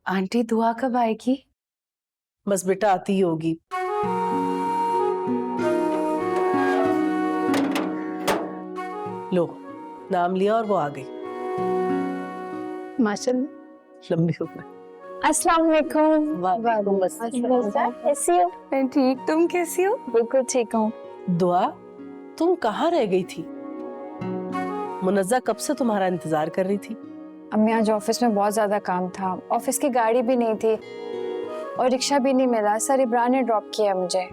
Aunty दुआ कब आएगी? बस बेटा आती ही होगी। लो, नाम लिया और वो आ गई। माशाल्लाह। लंबी उम्र। अस्सलाम वालेकुम। वालेकुम अस्सलाम। कैसी हो? मैं ठीक, तुम कैसी हो? बिल्कुल ठीक हूँ। दुआ, तुम कहाँ रह गई थी? मुनज्जा कब से तुम्हारा इंतजार कर रही थी। अम्मी आज ऑफिस में बहुत ज्यादा काम था, ऑफिस की गाड़ी भी नहीं थी और रिक्शा भी नहीं मिला। सर इब्रान ने ड्रॉप किया मुझे।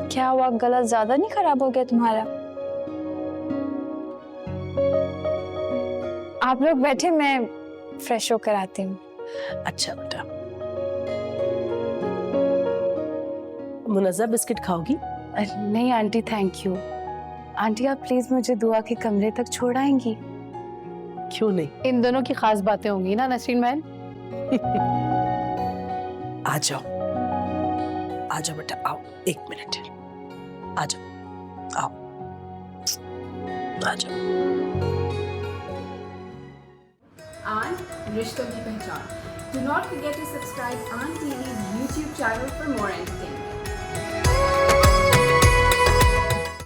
क्या हुआ, गला ज्यादा नहीं खराब हो गया तुम्हारा? आप लोग बैठे, मैं फ्रेश होकर आती हूँ। अच्छा बेटा। मुनज्जा बिस्किट खाओगी? नहीं आंटी, थैंक यू। आंटी आप प्लीज मुझे दुआ के कमरे तक छोड़ आएंगी? क्यों नहीं, इन दोनों की खास बातें होंगी ना नसरीन बहन। आ जाओ, आ जाओ बेटा, आओ 1 मिनट, आ जाओ, आओ, आ जाओ। आन रिश्तों की पहचान। Do not forget to subscribe Aan TV's YouTube channel for more entertainment.